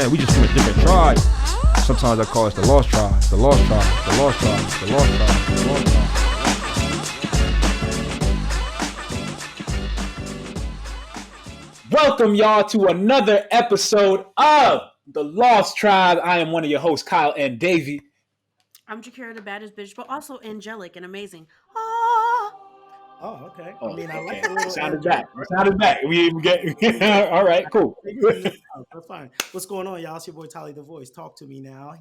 Yeah, we just from a different tribe. Sometimes I call us the lost tribe, the lost tribe, the lost tribe, the lost tribe, the lost tribe. Welcome, y'all, to another episode of The Lost Tribe. I am one of your hosts, Kyle and Davey. I'm Jakira, the baddest bitch, but also angelic and amazing. Oh, okay. Oh, I mean, I like okay. the little Sounded back. Sounded back. We get all right. Cool. That's fine. What's going on, y'all? It's your boy Tally the Voice. Talk to me now.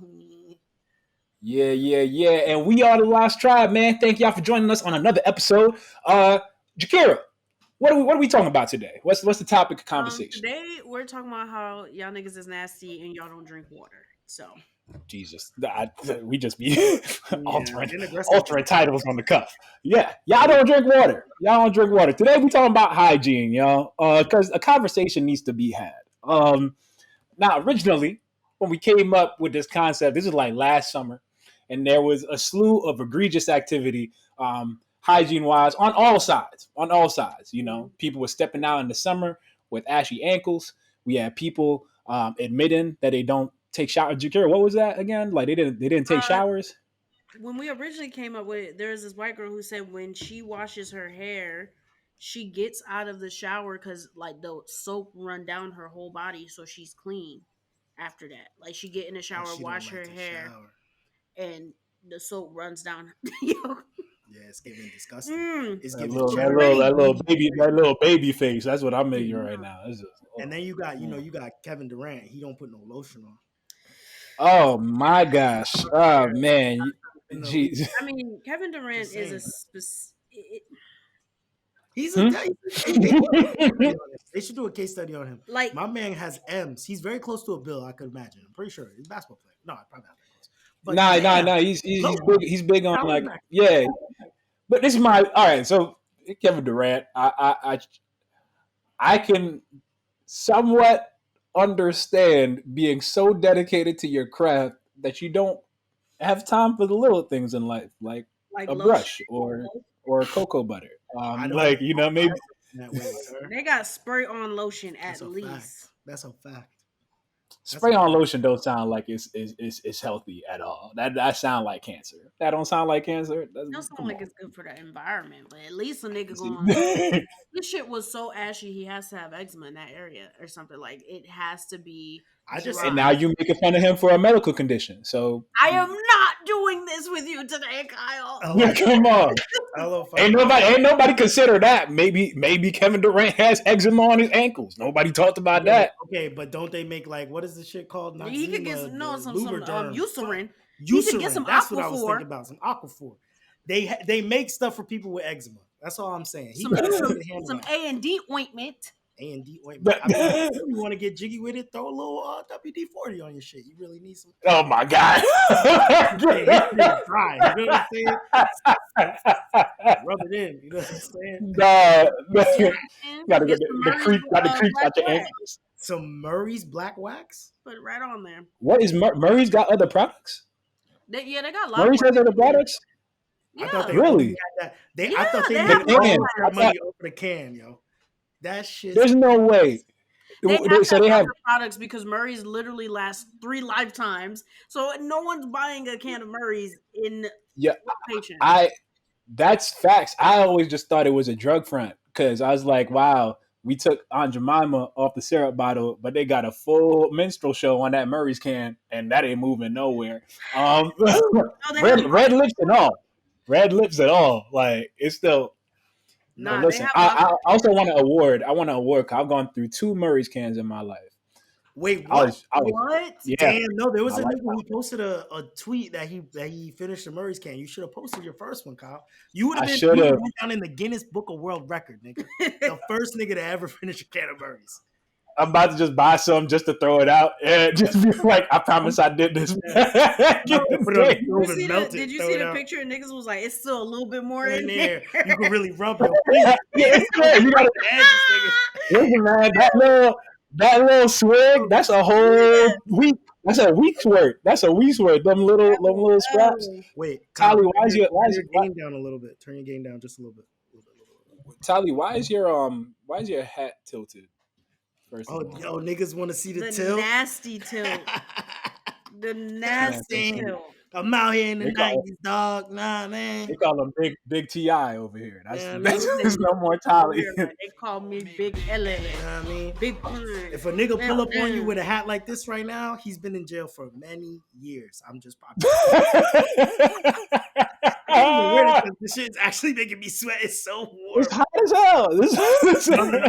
Yeah. And we are The Lost Tribe, man. Thank y'all for joining us on another episode. Jakira, what are we talking about today? What's the topic of conversation? Today we're talking about how y'all niggas is nasty and y'all don't drink water. So Jesus, we just be altering titles on the cuff. Yeah, y'all don't drink water. Y'all don't drink water. Today we talking about hygiene, y'all, because a conversation needs to be had. Now, originally, when we came up with this concept, this is like last summer, and there was a slew of egregious activity, hygiene-wise, on all sides. On all sides, you know, people were stepping out in the summer with ashy ankles. We had people admitting that they don't take showers. Jakira, what was that again? Like they didn't take showers? When we originally came up with it, there was this white girl who said when she washes her hair, she gets out of the shower because like the soap run down her whole body, so she's clean after that. Like she get in the shower, wash her hair, and the soap runs down. Yeah, it's getting disgusting. It's That giving little baby face. That's what I'm making right now. And then you got Kevin Durant. He don't put no lotion on. Oh my gosh! Oh man! Jeez. I mean, Kevin Durant is a He's a They should do a case study on him. Like my man has M's. He's very close to a Bill. I could imagine. I'm pretty sure he's a basketball player. No, probably not that close. But nah. He's big. He's big on like yeah. But this is my all right. So Kevin Durant, I can somewhat understand being so dedicated to your craft that you don't have time for the little things in life, like a brush or cocoa butter. Like you know, maybe they got spray on lotion at least. That's a fact. Spray on lotion don't sound like it's healthy at all. That sound like cancer. That don't sound like cancer. It don't sound like it's good for the environment, but at least a nigga going. This shit was so ashy. He has to have eczema in that area or something. Like it has to be. And now you making fun of him for a medical condition. So I am not doing this with you today, Kyle. Come on. Ain't nobody consider that. Maybe Kevin Durant has eczema on his ankles. Nobody talked about that. Okay, but don't they make like what is this shit called? He could get some Eucerin. Eucerin. Some that's what I was thinking about. Some Aquaphor. They make stuff for people with eczema. That's all I'm saying. Some A&D ointment. A&D ointment. I mean, you want to get jiggy with it? Throw a little WD-40 on your shit. You really need some. Oh my god! You know what I'm saying? Rub it in. You know what I'm saying? Got the creeps out your ankles. Some Murray's black wax. Put it right on there. What is Murray's got other products? They got Murray's has other products. Yeah. I thought they really. Had that. I thought they had money over the can, yo. That shit. There's no way. They have products because Murray's literally lasts 3 lifetimes. So no one's buying a can of Murray's in patient. That's facts. I always just thought it was a drug front because I was like, wow, we took Aunt Jemima off the syrup bottle, but they got a full minstrel show on that Murray's can, and that ain't moving nowhere. Red lips and all. Red lips and all. Like it's still. No, listen. I also want an award. I want an award because I've gone through 2 Murray's cans in my life. Wait, what? What? Yeah. Damn, no, there was a nigga who posted a tweet that he finished the Murray's can. You should have posted your first one, Kyle. You would have been down in the Guinness Book of World Record, nigga. The first nigga to ever finish a can of Murray's. I'm about to just buy some just to throw it out and just be like, I promise I did this. Did you see the picture? And niggas was like, it's still a little bit more in there. You can really rub your finger. You got to listen, man. That little swig, that's a whole week. That's a week's worth. Them little scraps. Wait, Tally, why is your game down a little bit? Turn your game down just a little bit. Tally, why is your hat tilted? First of all. Niggas want to see the The tilt. nasty tilt. The nasty tilt. I'm out here in the 90s, dog. Nah, man. They call him Big T.I. over here. That's no mortality. They call me Big L. You know what I mean? Big Pun. If a nigga pull up on you with a hat like this right now, he's been in jail for many years. I'm just this shit's actually making me sweat. It's so warm. It's hot as hell.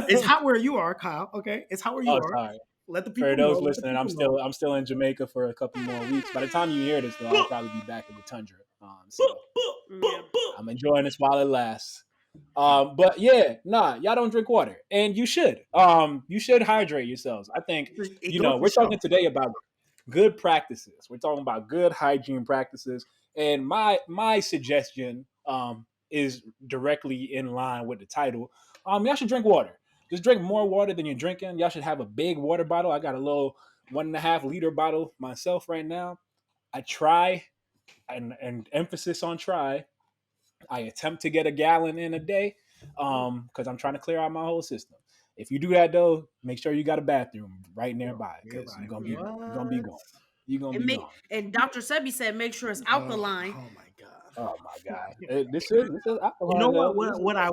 It's hot where you are, Kyle. Okay, it's hot where you are. Sorry. Let the people for those know. listening, I'm still in Jamaica for a couple more weeks. By the time you hear this, though, I'll probably be back in the tundra. So I'm enjoying this while it lasts. But yeah, y'all don't drink water, and you should. You should hydrate yourselves. I think we're talking today about good practices. We're talking about good hygiene practices, and my suggestion is directly in line with the title. Y'all should drink water. Just drink more water than you're drinking. Y'all should have a big water bottle. I got a little 1.5 liter bottle myself right now. I try, and emphasis on try. I attempt to get a gallon in a day because I'm trying to clear out my whole system. If you do that though, make sure you got a bathroom right nearby because you're gonna be gone. You're gonna be gone. And Dr. Sebi said, make sure it's alkaline. Oh my god. Oh my god! This is alcohol. You know what I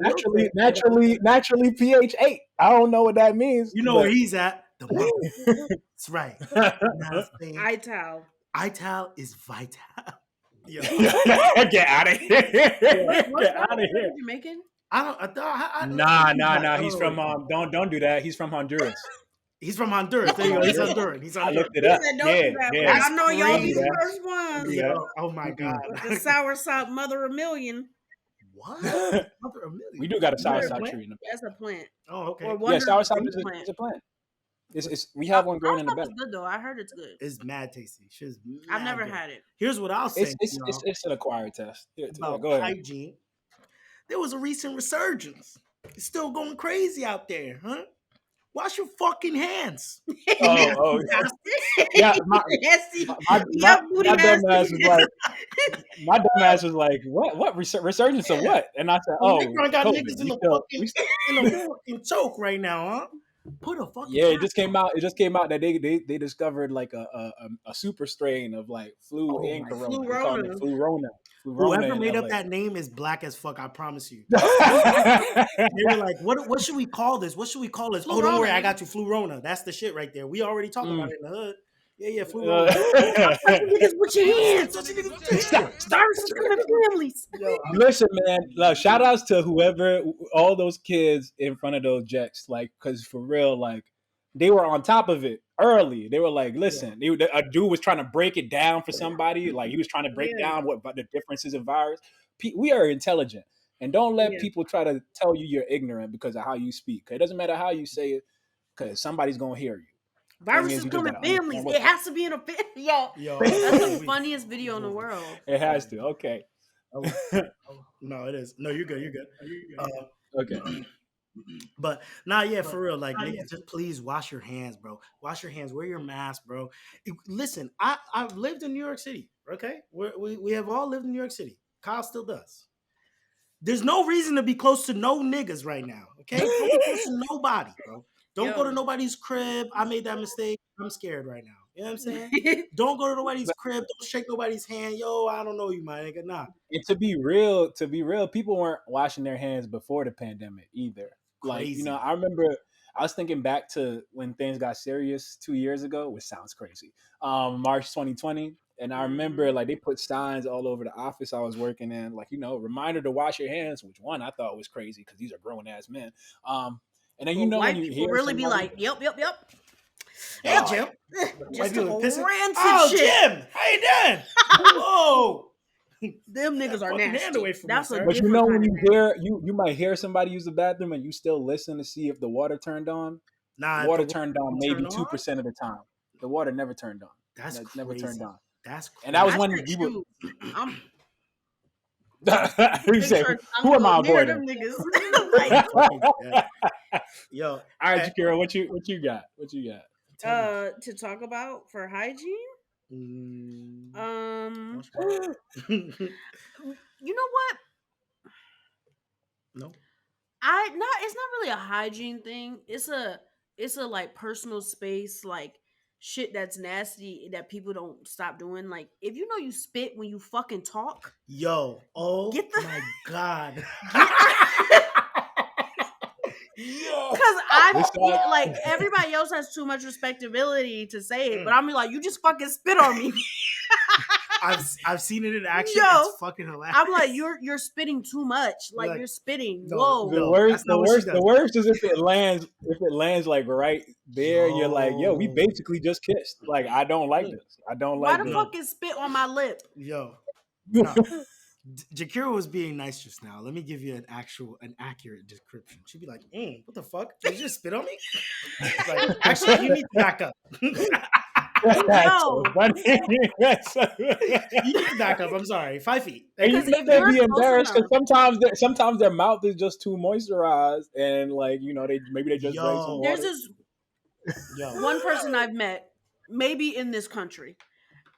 naturally pH 8. I don't know what that means. You know where he's at. That's right. Ital is vital. Yo. Get out of here! Get out of here! Jamaican? Nah. He's from don't do that. He's from Honduras. He's from Honduras. There you go. He's Honduran. I looked it up. Yeah. I know y'all be the first ones. Yeah. Oh my god. With the soursop mother a million. What? Mother a million. We do got a soursop tree in the back. That's a plant. Oh, okay. Yeah, soursop is a plant. We have one growing in the back. It's good though. I heard it's good. It's mad tasty. I've never had it. Here's what I'll say. It's an acquired test. About go ahead. Hygiene. There was a recent resurgence. It's still going crazy out there, huh? Wash your fucking hands. Oh. Yeah, my dumb ass was like, what resurgence of what? And I said, I got niggas in the fucking choke right now, huh? Put a fucking it just came out that they discovered like a super strain of like flu and corona. Flurona. Whoever made up that name is black as fuck, I promise you. They were like, what should we call this? What should we call this? Oh, don't worry, I got you, Flurona. That's the shit right there. We already talked about it in the hood. Yeah, Flurona. Niggas with your hands. Start some families. Listen, man. Shout outs to whoever, all those kids in front of those jets, like, because for real, like, they were on top of it early. They were like, listen, a dude was trying to break it down for somebody. Like, he was trying to break down what the differences of virus. We are intelligent. And don't let people try to tell you you're ignorant because of how you speak. It doesn't matter how you say it, because somebody's going to hear you. Viruses come in families. It has to be in a family. Yo, that's the funniest video in the world. It has to. Okay. No, it is. No, you're good. You're good. Okay. But for real, like, niggas, just please wash your hands, bro. Wash your hands. Wear your mask, bro. Listen, I've lived in New York City. Okay, we have all lived in New York City. Kyle still does. There's no reason to be close to no niggas right now. Okay, don't be close to nobody, bro. Don't go to nobody's crib. I made that mistake. I'm scared right now. You know what I'm saying? Don't go to nobody's crib. Don't shake nobody's hand. Yo, I don't know you, my nigga. Nah. And to be real, people weren't washing their hands before the pandemic either. Crazy. Like, I remember I was thinking back to when things got serious 2 years ago, which sounds crazy. March 2020. And I remember like they put signs all over the office I was working in, like, reminder to wash your hands, which one I thought was crazy because these are grown ass men. And then white when you people hear really be like, yep. Hey, Jim. Just a rancid shit. Jim, how you doing? Whoa. Them niggas are nasty. That's a but when you hear you might hear somebody use the bathroom and you still listen to see if the water turned on. Nah, the water turned on maybe 2% of the time. The water never turned on. That's crazy. Never turned on. That's crazy. And that was when we were. You say, who am I avoiding? Yo, all right, Shakira, what you got? To talk about for hygiene. You know what? No. It's not really a hygiene thing. It's a it's a like personal space, like shit that's nasty that people don't stop doing. Like if you know you spit when you fucking talk, yo, my god, yo, because I like everybody else has too much respectability to say it, but I'm like, you just fucking spit on me. I've seen it in action. It's fucking hilarious. I'm like, you're spitting too much. Like you're spitting. No, whoa. The worst is if it lands like right there. You're like, yo, we basically just kissed. Like, I don't like this. I don't like this. Why the fuck is spit on my lip? Yo. No. Jakira was being nice just now. Let me give you an accurate description. She'd be like, what the fuck? Did you just spit on me? Like, actually, you need to back up. No. You need to back up. I'm sorry. 5 feet. And you think they'd be embarrassed because sometimes their mouth is just too moisturized and like, you know, maybe they just drink some water. There's this one person I've met, maybe in this country,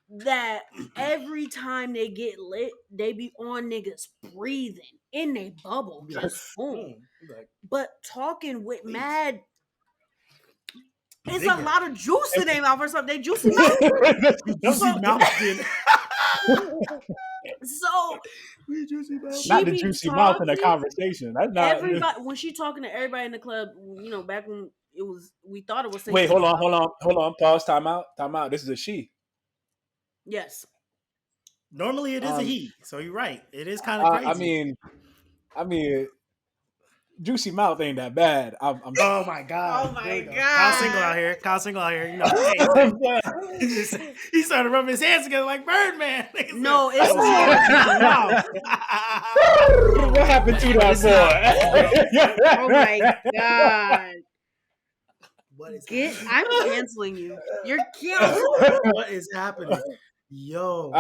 that every time they get lit, they be on niggas breathing in their bubble, just boom. But talking with mad. It's a lot of juice in their mouth or something. They juicy mouth. Juicy mouth. So not the juicy mouth in a conversation. That's not everybody when she talking to everybody in the club. You know, back when it was, we thought it was. Wait, hold on. Pause. Time out. This is a she. Yes. Normally it is a he. So you're right. It is kind of crazy. I mean. Juicy mouth ain't that bad. Oh my god! Oh my god! Kyle Single out here. You know, he started rubbing his hands together like Birdman. No, it's what happened to that boy? Oh my god! What is? I'm canceling you. You're canceling. What is happening? Yo,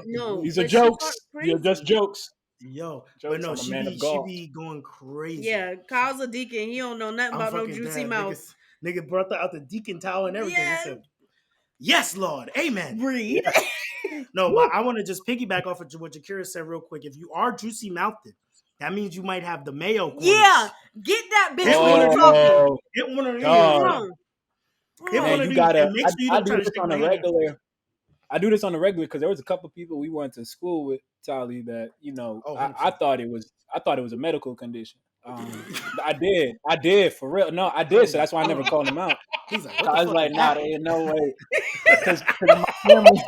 no, these are jokes. You're just jokes. Yo, jokes, but no, she be going crazy. Yeah, Kyle's a deacon. He don't know nothing about no juicy mouth. Nigga brought out the deacon towel and everything. Yeah. He said, "Yes, Lord, Amen." Breathe. No, but I want to just piggyback off of what Jakira said real quick. If you are juicy mouthed, that means you might have the mayo corners. Yeah, get that bitch when you're talking. Get one of these. Get one of these. I do this on a regular. I do this on the regular because there was a couple of people we went to school with, Tali, that, you know, I thought it was a medical condition. I did for real. No, I did. So that's why I never called him out. He's like, I was like, nah, there ain't no way. Because my family.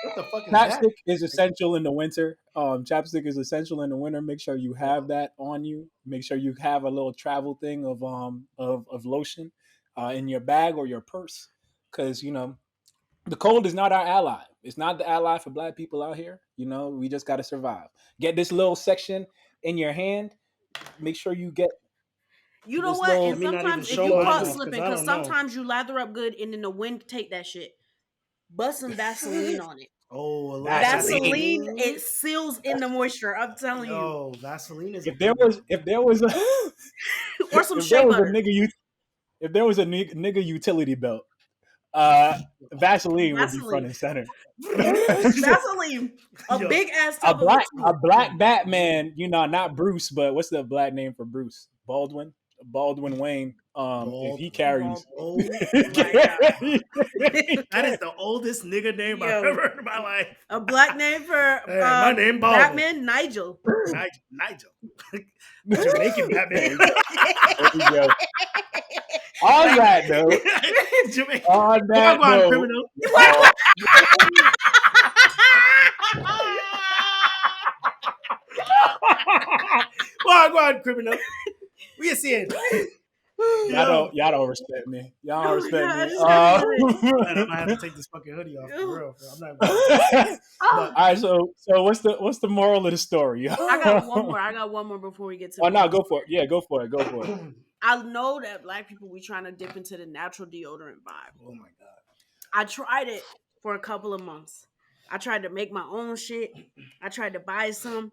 What the fuck is Chapstick is essential in the winter. Chapstick is essential in the winter. Make sure you have that on you. Make sure you have a little travel thing of lotion in your bag or your purse. Because, you know, the cold is not our ally. It's not the ally for black people out here. You know, we just got to survive. Get this little section in your hand. Make sure you get. You know what? And sometimes if you caught slipping, because sometimes you lather up good and then the wind take that shit. Bust some Vaseline on it. Oh, Vaseline, it seals in the moisture. I'm telling you. Oh, Vaseline is. If there was a or some shea butter. If there was a nigga utility belt. Vaseline would be front and center. Vaseline, big ass. A black Batman. You know, not Bruce, but what's the black name for Bruce? Baldwin Wayne. If he carries. Oh my God. That is the oldest nigga name I've ever heard in my life. A black name for my name Baldwin. Batman, Nigel. Nigel. Jamaican Batman. On that note. On that note. Wagwan criminal. We are seeing. Y'all don't respect me. Y'all don't respect me. I have to take this fucking hoodie off for real. I'm not. All right, so what's the moral of the story? I got one more before we get to. Oh no, go for it. Yeah, go for it. I know that black people, we trying to dip into the natural deodorant vibe. Oh my God. I tried it for a couple of months. I tried to make my own shit. I tried to buy some.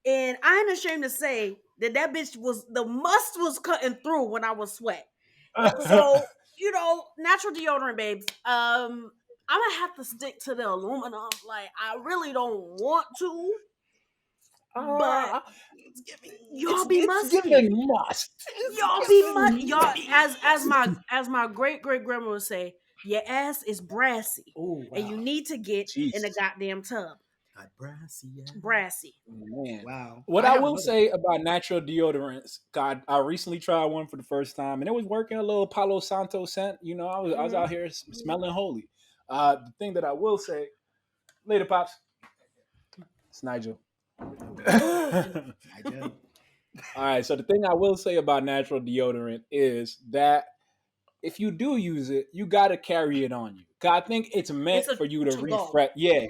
And I ain't ashamed to say that bitch the must was cutting through when I was sweat. So, you know, natural deodorant, babes. I'm gonna have to stick to the aluminum. Like, I really don't want to. But it's giving. Y'all be musty. Giving must. Y'all be musty. Y'all, as my great grandma would say, your ass is brassy, and you need to get in a goddamn tub. Brassy. Man. Wow. What I will say about natural deodorants, God, I recently tried one for the first time, and it was working. A little Palo Santo scent. You know, I was out here smelling holy. The thing that I will say, later, pops. It's Nigel. Nigel. All right. So the thing I will say about natural deodorant is that if you do use it, you got to carry it on you. Cause I think it's meant for you to refresh. Yeah,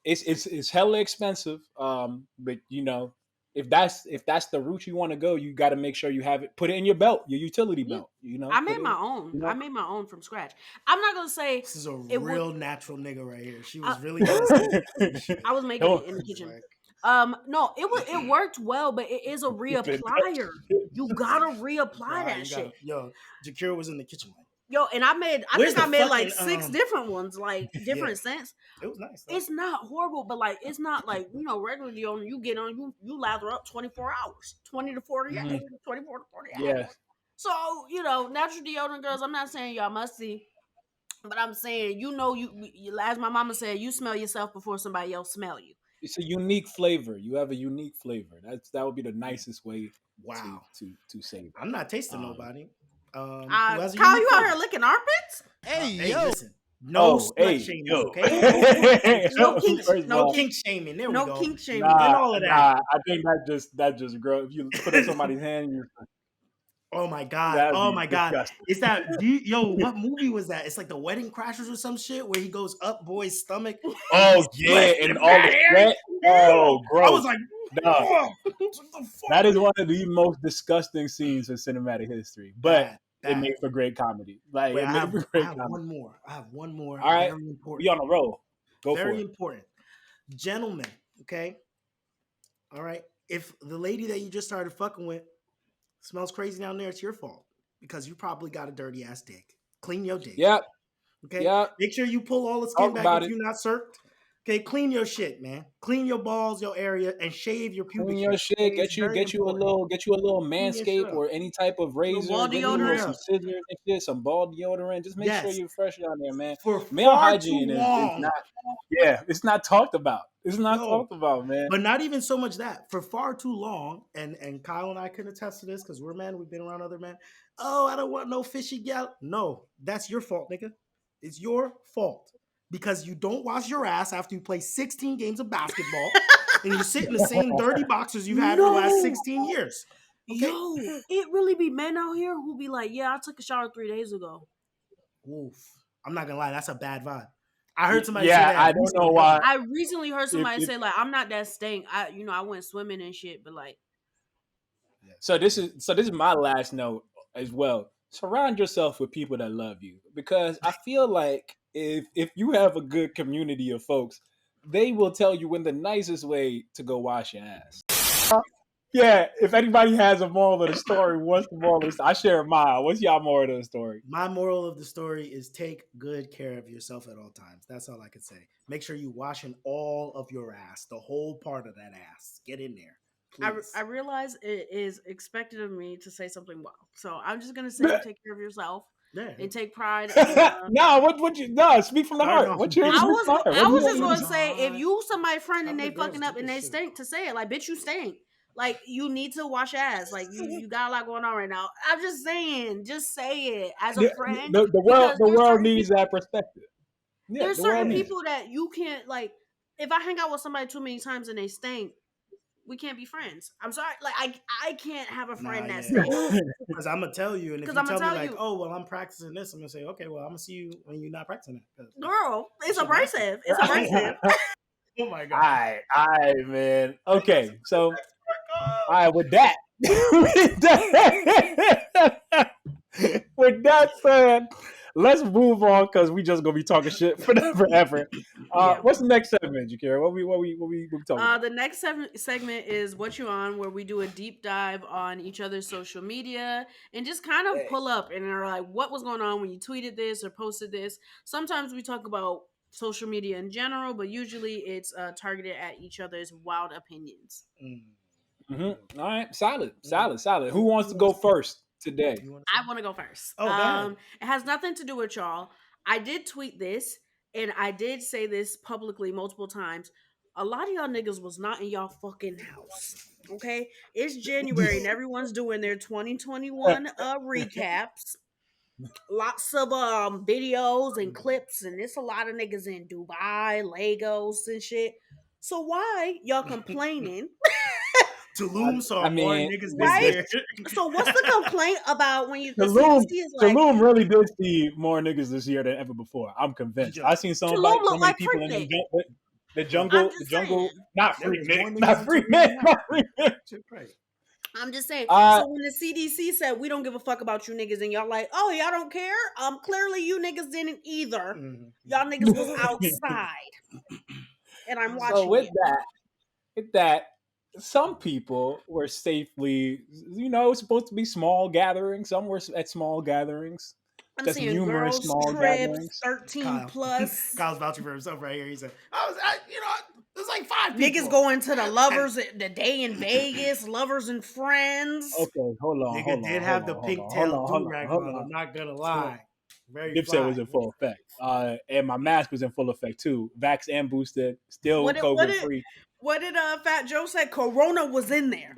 it's hella expensive. But you know, if that's the route you want to go, you got to make sure you have it. Put it in your belt, your utility belt. You know, I made my own. You know? I made my own from scratch. I'm not gonna say this is a real natural nigga right here. She was really. I was making it in the kitchen. No, it worked well, but it is a reapplier. You gotta reapply that shit. Yo, Jakira was in the kitchen. Yo, and I made like 6 different ones, like different scents. It was nice. It's not horrible, but like it's not like, you know, regular deodorant. You get on, you lather up 24 hours, 20 to 40 hours, 24 to 40 hours. Yeah. So, you know, natural deodorant, girls, I'm not saying y'all must see, but I'm saying, you know, you as my mama said, you smell yourself before somebody else smell you. It's a unique flavor. You have a unique flavor. That would be the nicest way. To say that. I'm not tasting nobody. Kyle, you out here licking armpits? Hey, listen. No slut shaming, okay? No kink shaming. There we go. No kink shaming. And all of that. I think that just grows. If you put in somebody's hand, you're. Oh my god! Oh my god! Is that what movie was that? It's like The Wedding Crashers or some shit where he goes up boy's stomach. Oh yeah, and all the sweat. Oh, gross! I was like, no. That is one of the most disgusting scenes in cinematic history, but it made for great comedy. Like, I have one more. All right, very important. Be on a roll. Go very for it. Important, gentlemen. Okay, all right. If the lady that you just started fucking with smells crazy down there, it's your fault because you probably got a dirty ass dick. Clean your dick. Yep. Okay. Yep. Make sure you pull all the skin back if you're not circled. Okay, clean your shit, man. Clean your balls, your area, and shave your pubic. Clean your shit. Get you a little Manscaped or any type of razor. Ball deodorant, some scissors and shit, some ball deodorant. Just make sure you're fresh down there, man. For male hygiene is not. Yeah, it's not talked about. It's not talked about, man. But not even so much that. For far too long, and Kyle and I can attest to this because we're men. We've been around other men. Oh, I don't want no fishy gal. No, that's your fault, nigga. It's your fault. Because you don't wash your ass after you play 16 games of basketball and you sit in the same dirty boxers you've had for the last 16 years. Okay? Yo, it really be men out here who be like, yeah, I took a shower 3 days ago. Oof. I'm not gonna lie, that's a bad vibe. I heard somebody say that. I don't know why. I recently heard somebody say, like, I'm not that stank. I went swimming and shit, but like. So this is my last note as well. Surround yourself with people that love you, because I feel like if you have a good community of folks, they will tell you in the nicest way to go wash your ass. Yeah, if anybody has a moral of the story, what's the moral of the story? I share mine. What's y'all moral of the story? My moral of the story is take good care of yourself at all times. That's all I can say. Make sure you washing all of your ass, the whole part of that ass. Get in there. I realize it is expected of me to say something well, so I'm just gonna say take care of yourself and take pride. Speak from the heart. What's your? I was just gonna say, if you somebody friend and they fucking up and they stink, to say it like, bitch, you stink. Like, you need to wash ass. Like, you got a lot going on right now. I'm just saying, just say it as a friend. The world needs that perspective. Yeah, there's certain people that you can't, like, if I hang out with somebody too many times and they stink, we can't be friends. I'm sorry. Like, I can't have a friend that stinks. Because I'm going to tell you. And if you tell me, like, oh, well, I'm practicing this, I'm going to say, okay, well, I'm going to see you when you're not practicing it. Girl, it's abrasive. It's abrasive. Oh, my God. All right, man. Okay, so, all right, with that said, let's move on because we just gonna be talking shit forever. What's the next segment, Jakira? What we talking about? The next segment is What You On, where we do a deep dive on each other's social media and just kind of pull up and are like, what was going on when you tweeted this or posted this. Sometimes we talk about social media in general, but usually it's targeted at each other's wild opinions. Mm-hmm. All right, solid. Who wants to go first today? I want to go first. Oh, it has nothing to do with y'all. I did tweet this, and I did say this publicly multiple times. A lot of y'all niggas was not in y'all fucking house. Okay, it's January and everyone's doing their 2021 recaps. Lots of videos and clips, and it's a lot of niggas in Dubai, Lagos, and shit. So why y'all complaining? Tulum saw more niggas right? this year. So what's the complaint about when you Tulum really did see more niggas this year than ever before. I'm convinced. I seen so many people in the jungle, not free men. I'm just saying. So when the CDC said we don't give a fuck about you niggas, and y'all like, oh, y'all don't care. Clearly you niggas didn't either. Y'all niggas was outside, and I'm watching. So with that, some people were safely, supposed to be small gatherings. Some were at small gatherings. I'm just seeing numerous girls, small trips, gatherings. 13 plus. Kyle's vouching for himself right here. He said, there's like 5 people. Niggas going to the lovers, the day in Vegas, lovers and friends. Okay, hold on. Nigga did have the pigtail do-rag on. I'm not gonna lie. Dipset was in full effect. And my mask was in full effect too. Vax and boosted, still COVID free. What did Fat Joe say? Corona was in there.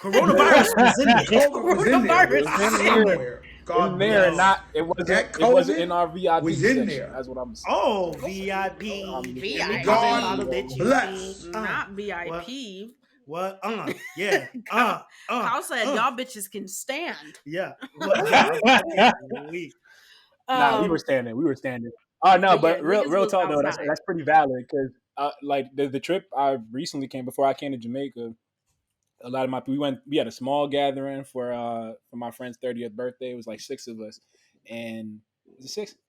Coronavirus was in there. Coronavirus was in there. In there, not it wasn't in our VIP was section. in there. That's what I'm saying. Oh, VIP. God bless. Not VIP. What? Yeah. Kyle said y'all bitches can stand. Yeah. Nah, we were standing. Oh no, but real talk though, that's pretty valid because like the trip I recently came before I came to Jamaica. A lot of my people we had a small gathering for my friend's 30th birthday. It was like 6 of us, and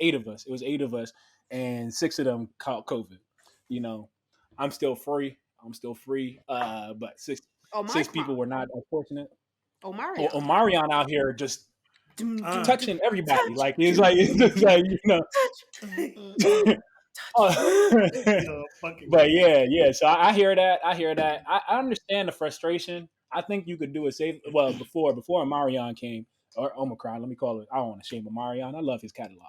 8 of us. It was 8 of us, and 6 of them caught COVID. I'm still free. But 6 people were not unfortunate. Omarion out here just touching everybody. Like it's but yeah. So I hear that. I understand the frustration. I think you could do it safe. Well, before Omarion came, or Omicron, let me call it. I don't want to shame Omarion. I love his catalog.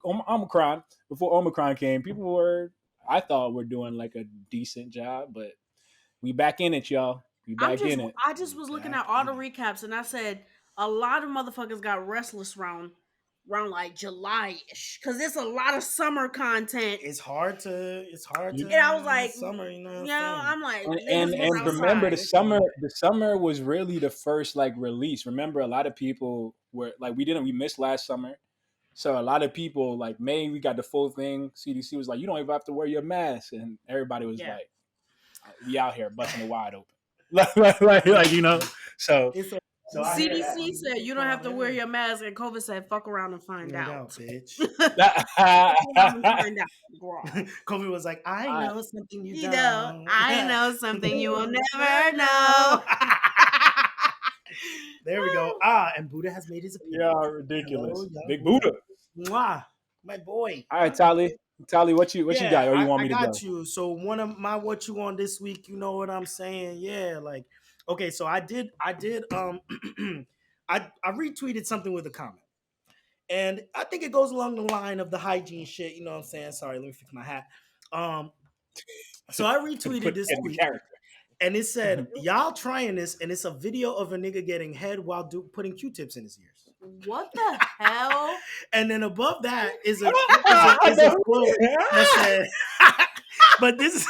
Omicron, before Omicron came, people I thought were doing like a decent job, but we back in it, y'all. I just was looking at all the recaps, and I said a lot of motherfuckers got restless around like July-ish, because it's a lot of summer content. It's hard to. And I was like, summer, I'm like, and remember the summer was really the first like release. Remember, a lot of people were like, we missed last summer, so a lot of people like May we got the full thing. CDC was like, you don't even have to wear your mask, and everybody was like, we out here busting it wide open, like so. So CDC said you don't have to wear your mask, and COVID said fuck around and find out. Bitch. COVID was like, I know something you don't. I know something you will never know. There we go. And Buddha has made his appearance. Yeah, ridiculous. Hello, Big Buddha. Mwah, my boy. All right, Tally, what you got, or you want me to go? I got you. So one of my what you on this week, you know what I'm saying? Yeah, like. Okay, so I did I retweeted something with a comment. And I think it goes along the line of the hygiene shit, you know what I'm saying? Sorry, let me fix my hat. So I retweeted this tweet, and it said, y'all trying this, and it's a video of a nigga getting head while putting Q-tips in his ears. What the hell? And then above that is a quote that said, but this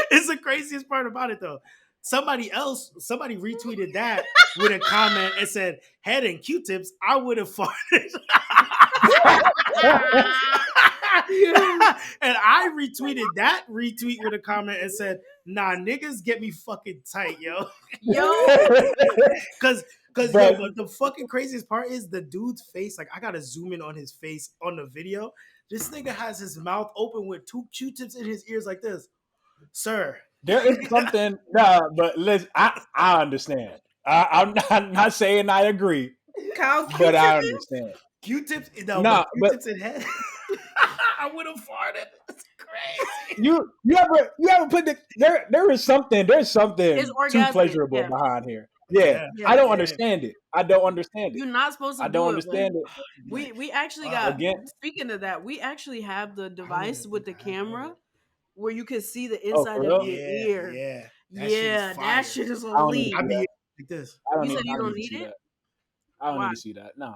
is the craziest part about it though. Somebody retweeted that with a comment and said, head and Q-tips, I would have farted. And I retweeted that retweet with a comment and said, nah, niggas get me fucking tight, yo. Because the fucking craziest part is the dude's face. Like, I gotta zoom in on his face on the video. This nigga has his mouth open with 2 Q-tips in his ears like this. Sir. There is something, but listen, I understand. I'm not saying I agree, but I understand. Q-tips in head. I would have farted. You ever put there is something It's too orgasmic. pleasurable behind here. Yeah. I don't understand it. You're not supposed to I don't do it. understand it. We actually got Again. speaking of that, we actually have the device with the camera where you can see the Oh, inside for of real? your ear. Yeah. That shit is I don't need elite. I be that. like this. You said you I don't need to need see it? that. I don't Why? need to see that. No.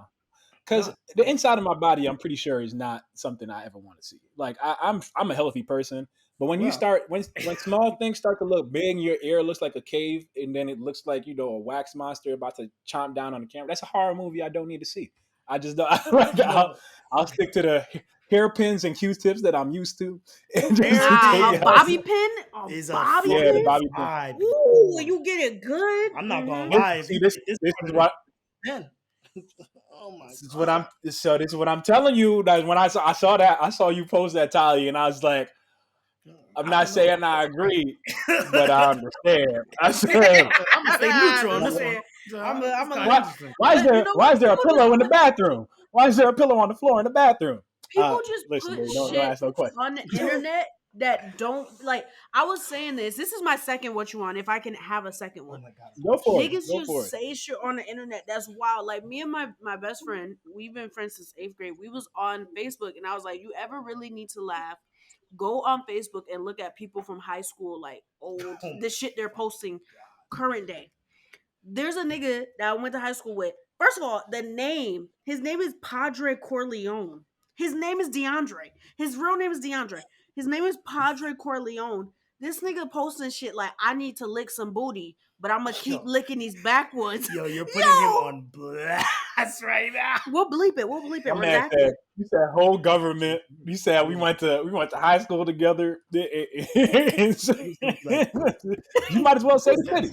Because the inside of my body, I'm pretty sure is not something I ever want to see. Like I'm a healthy person, but when you start when small things start to look big, your ear looks like a cave, and then it looks like a wax monster about to chomp down on the camera. That's a horror movie I don't need to see. I just don't. I'll stick to the hairpins and Q-tips that I'm used to. And just A bobby pin? Is bobby a pin? the bobby pin. vibe. Ooh, you get it good. I'm not gonna lie. See, this is what. Oh my This is what I'm telling you. That when I saw you post that, Tali, and I was like, I'm not saying I agree, but I understand. I said, I'm gonna stay neutral on this one. Why is there a pillow in the bathroom? Why is there a pillow on the floor in the bathroom? People just listen, put don't shit ask no question. on the internet that don't like. I was saying this is my second what you want. If I can have a second one, Go for it. niggas Go just for it. say shit on the internet that's wild. Like me and my best friend, we've been friends since 8th grade. We was on Facebook, and I was like, you ever really need to laugh? Go on Facebook and look at people from high school, like old the shit they're posting current day. There's a nigga that I went to high school with. First of all, his name is Padre Corleone. His name is DeAndre. His real name is DeAndre. His name is Padre Corleone. This nigga posting shit like, I need to lick some booty, but I'm gonna keep licking these backwoods. Yo, you're putting him on blast right now. We'll bleep it. My man said, you said whole government. You said we went to high school together. You might as well say the city.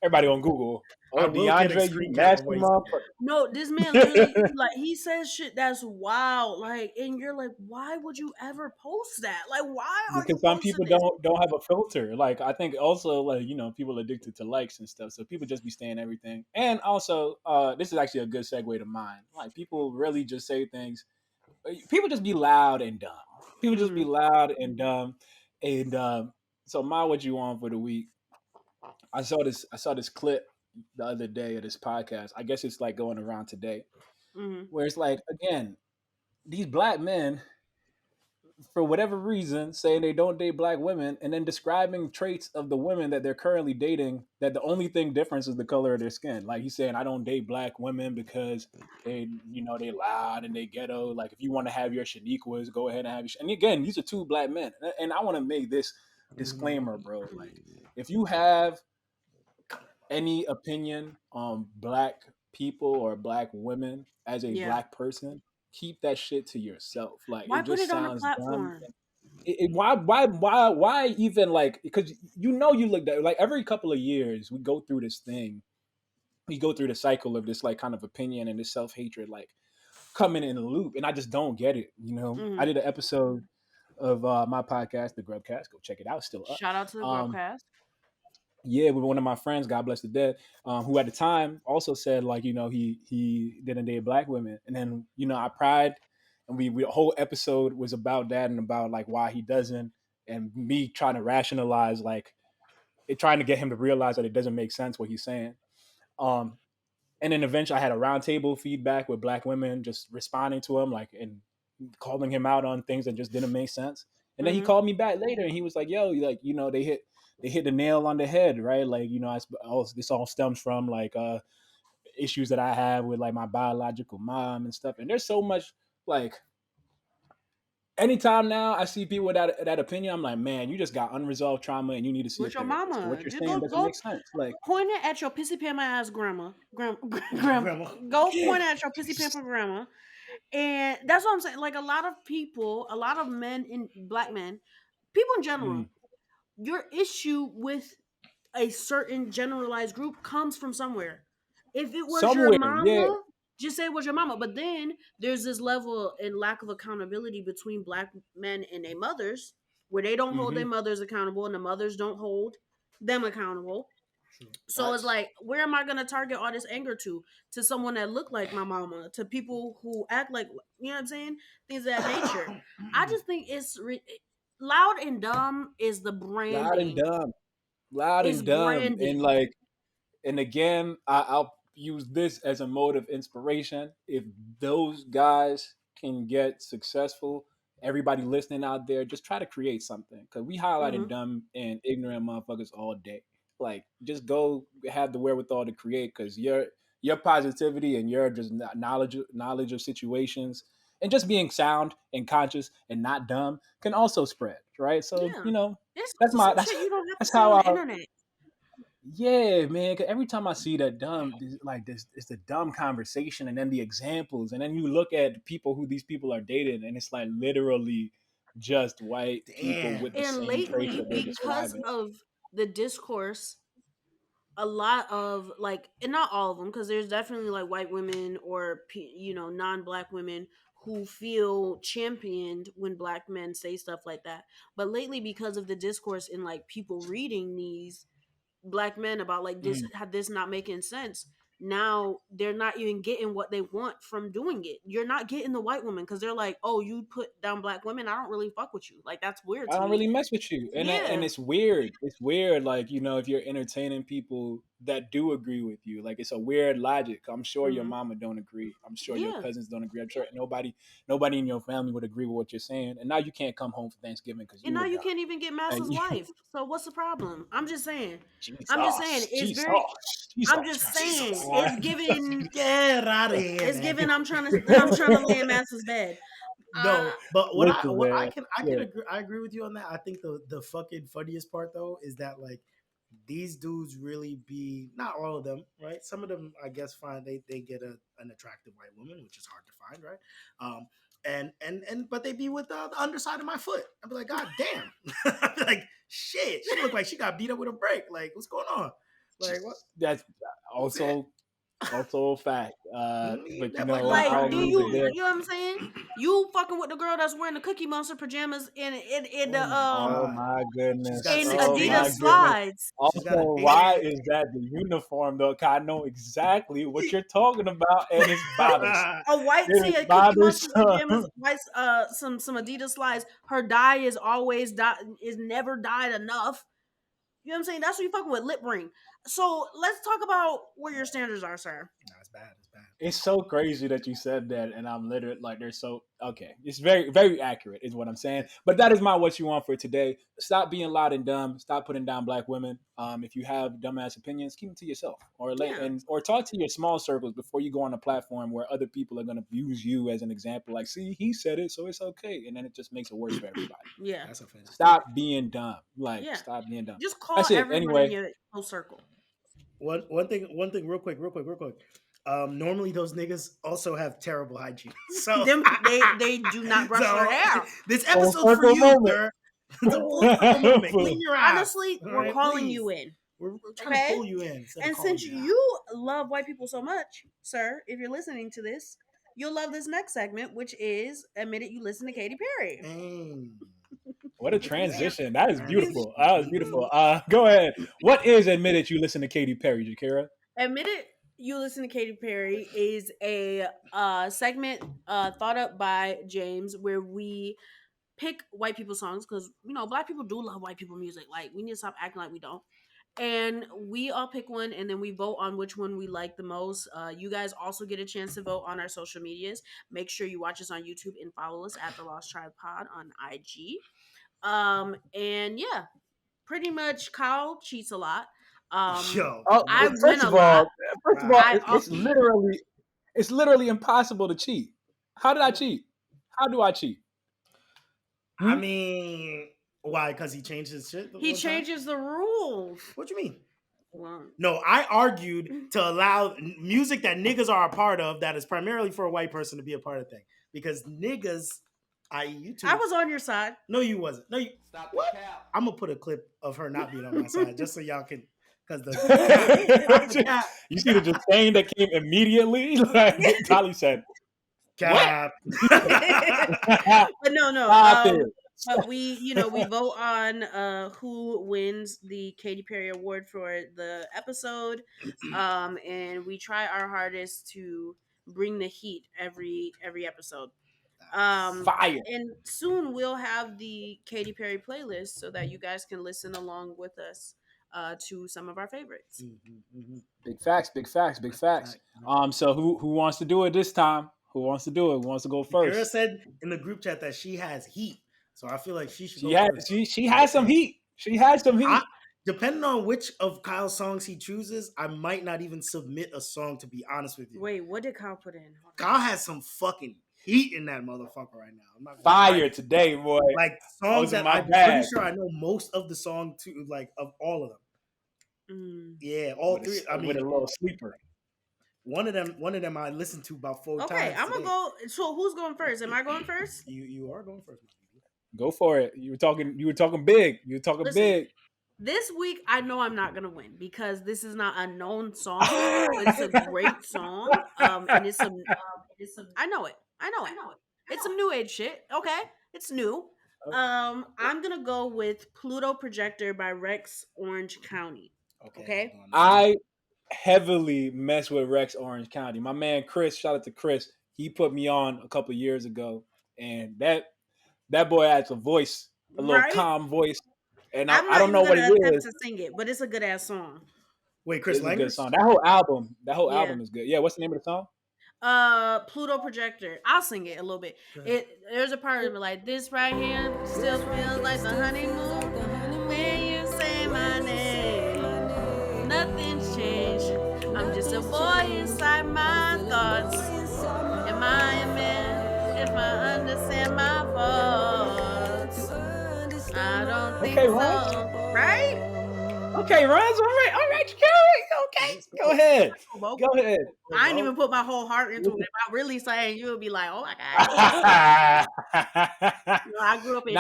Everybody on Google. Oh, DeAndre, you nasty motherfucker. No, this man literally like he says shit that's wild. Like, and you're like, why would you ever post that? Like, why are because you some people this? don't have a filter. Like I think also like people are addicted to likes and stuff, so people just be saying everything. And also, this is actually a good segue to mine. Like people really just say things. People just be loud and dumb. People just be loud and dumb. And so my what you want for the week? I saw this clip the other day of this podcast. I guess it's like going around today, where it's like again, these black men, for whatever reason, saying they don't date black women, and then describing traits of the women that they're currently dating. That the only thing difference is the color of their skin. Like he's saying, I don't date black women because they loud and they ghetto. Like if you want to have your Shaniquas, go ahead and have your. And again, these are two black men, and I want to make this disclaimer, bro. Like if you have any opinion on black people or black women as a black person, keep that shit to yourself. Like why it put just it on a sounds platform? dumb. Why even like, because you look at like every couple of years we go through this thing. We go through the cycle of this like kind of opinion and this self-hatred like coming in a loop, and I just don't get it. I did an episode of my podcast, the Grubcast. Go check it out. Still up. Shout out to the Grubcast. Yeah, with one of my friends, God bless the dead, who at the time also said like he didn't date black women, and then I pried, and we the whole episode was about that and about like why he doesn't, and me trying to rationalize like trying to get him to realize that it doesn't make sense what he's saying, and then eventually I had a roundtable feedback with black women just responding to him like and calling him out on things that just didn't make sense, and then he called me back later and he was like, "Yo, like they hit the nail on the head, right? Like, this all stems from like issues that I have with like my biological mom and stuff. And there's so much like anytime now I see people with that opinion, I'm like, man, you just got unresolved trauma and you need to see with your mama. What you're saying doesn't make sense. Like point it at your pissy pamper ass grandma. Grandma. Go point it at your pissy pamper grandma. And that's what I'm saying. Like a lot of men, black men, people in general, your issue with a certain generalized group comes from somewhere. If it was your mama, just say it was your mama. But then there's this level and lack of accountability between black men and their mothers, where they don't hold their mothers accountable and the mothers don't hold them accountable. So it's like, where am I gonna target all this anger to? To someone that look like my mama, to people who act like, you know what I'm saying, things of that nature. I just think it's loud and dumb is the branding. Loud Is and dumb, branding. and again, I'll use this as a mode of inspiration. If those guys can get successful, everybody listening out there, just try to create something, because we highlighted dumb and ignorant motherfuckers all day. Like, just go have the wherewithal to create, because your positivity and your just knowledge of situations and just being sound and conscious and not dumb can also spread, right? So There's that's some that's shit you don't have to that's say on how the internet. yeah, man. 'Cause every time I see that it's the dumb conversation, and then the examples, and then you look at the people who these people are dating, and it's like literally just white people with the And same traits lately, that they're because describing. of the discourse, a lot of like, and not all of them, because there's definitely like white women or non-black women who feel championed when black men say stuff like that. But lately, because of the discourse and like people reading these black men about like this, had this not making sense, now they're not even getting what they want from doing it. You're not getting the white woman, because they're like, oh, you put down black women, I don't really fuck with you. Like, that's weird I to don't me. really mess with you, and Yeah. it's weird. It's weird, like if you're entertaining people that do agree with you, like it's a weird logic. I'm sure your mama don't agree. I'm sure your cousins don't agree. I'm sure nobody in your family would agree with what you're saying. And now you can't come home for Thanksgiving because And you now were you gone. can't even get Master's And wife. So what's the problem? I'm just saying. Jesus, It's very. I'm just saying. It's giving. Get out of here. It's man. giving. I'm trying to lay in Master's bed. No, but what I Listen, can agree, I agree with you on that. I think the fucking funniest part though is that like these dudes really be, not all of them, right? Some of them I guess find they get an attractive white woman, which is hard to find, right? But they be with the underside of my foot. I'd be like, God damn. I'd be like, shit, she look like she got beat up with a brick. Like, what's going on? Like, what? That's also a fact. But like, do you know what I'm saying? You fucking with the girl that's wearing the Cookie Monster pajamas in the oh my goodness, in oh Adidas slides. Also, why is that the uniform though? Cause I know exactly what you're talking about, and it's bothersome. A white tee, a Cookie Monster pajamas, white some Adidas slides. Her dye is always is never dyed enough. You know what I'm saying? That's what you fucking with, lip ring. So let's talk about where your standards are, sir. No, it's bad. It's so crazy that you said that, and I'm literally like, they're so okay. It's very, very accurate, is what I'm saying. But that is my what you want for today. Stop being loud and dumb. Stop putting down black women. If you have dumbass opinions, keep them to yourself, or or talk to your small circles before you go on a platform where other people are going to use you as an example. Like, see, he said it, so it's okay, and then it just makes it worse for everybody. Yeah, that's offensive. Stop being dumb. Like, stop being dumb. Just call That's it. everyone Anyway, in your whole circle. One thing, real quick. Normally those niggas also have terrible hygiene. So they do not brush their hair. This episode's for you, sir. Clean your ass. Honestly, we're calling you in. We're trying to pull you in. And since you love white people so much, sir, if you're listening to this, you'll love this next segment, which is Admit It, You Listen to Katy Perry. What a transition. That is beautiful. Go ahead. What is Admit It, You Listen to Katy Perry, Jakira? Admit It, You Listen to Katy Perry is a segment thought up by James where we pick white people songs, because black people do love white people music. Like, we need to stop acting like we don't. And we all pick one, and then we vote on which one we like the most. You guys also get a chance to vote on our social medias. Make sure you watch us on YouTube and follow us at The Lost Tribe Pod on IG. And yeah, pretty much Kyle cheats a lot. I win a lot. First of all, it's literally impossible to cheat. How did I cheat? How do I cheat? I mean, why? Because he changed his shit? He changes the rules. What you mean? No, I argued to allow music that niggas are a part of that is primarily for a white person to be a part of thing. Because niggas, i.e. you two. I was on your side. No, you wasn't. No, you. Stop what? I'm going to put a clip of her not being on my side just so y'all can. Because you see the disdain that came immediately? Like Tali said. Cap. But no. But we vote on who wins the Katy Perry Award for the episode, and we try our hardest to bring the heat every episode. Fire. And soon we'll have the Katy Perry playlist so that you guys can listen along with us to some of our favorites. Big facts, big facts, big facts. So who wants to do it this time? Who wants to do it? Who wants to go first? Kara said in the group chat that she has heat, so I feel like she should go first. She has some heat. She has some heat. Depending on which of Kyle's songs he chooses, I might not even submit a song, to be honest with you. Wait, what did Kyle put in? Kyle has some fucking heat in that motherfucker right now. I'm not Fire today, boy. Like songs that I'm pretty sure I know most of the song to, like of all of them. Yeah, all three. I mean, with a little sleeper. One of them I listened to about 4 times. Okay, I'm gonna go. So who's going first? Am I going first? You are going first. Go for it. You were talking big. You were talking big. This week, I know I'm not gonna win because this is not a known song. It's a great song, and it's some. I know it. It's some new age shit. Okay, it's new. I'm gonna go with Pluto Projector by Rex Orange County. Okay. I heavily mess with Rex Orange County. My man Chris, shout out to Chris. He put me on a couple years ago, and that boy has a voice, a little calm voice. And I don't know what it is to sing it, but it's a good ass song. Wait, Chris Langers? A good song. That whole album is good. Yeah, what's the name of the song? Pluto Projector. I'll sing it a little bit. There's a part of it like this right here still feels like the honeymoon when you say my name. Nothing's changed. I'm just a boy inside my thoughts. Am I a man if I understand my faults? I don't think so. Right? Okay, Rons. All right, okay. Go ahead. I didn't even put my whole heart into it. If I really sang, you would be like, "Oh my god!" I grew up in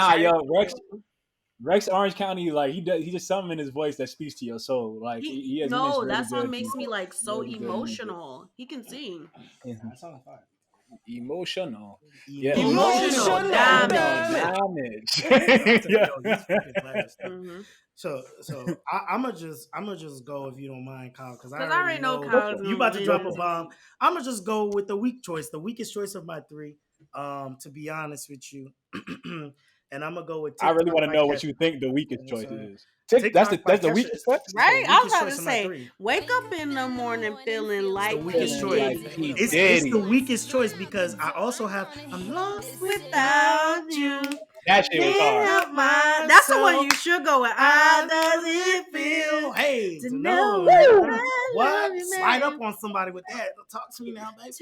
Rex Orange County, like he just something in his voice that speaks to your soul. Like he has really that song makes me like so emotional. He can sing. That song is fire. Emotional. Yeah. Emotional damage. So I'ma just go, if you don't mind, Kyle, because I already know Kyle. You about to drop a bomb. I'ma just go with the weak choice, the weakest choice of my three. To be honest with you, and I'm gonna go with. TikTok. I really want to know what you think the weakest choice is. That's the weakest choice, right? I was about to say, wake up in the morning feeling like the weakest choice. It's the weakest choice because I also have I'm lost without you. That shit was hard. That's the one you should go with. How does it feel? Hey, to know what? Slide up on somebody with that. Talk to me now, baby.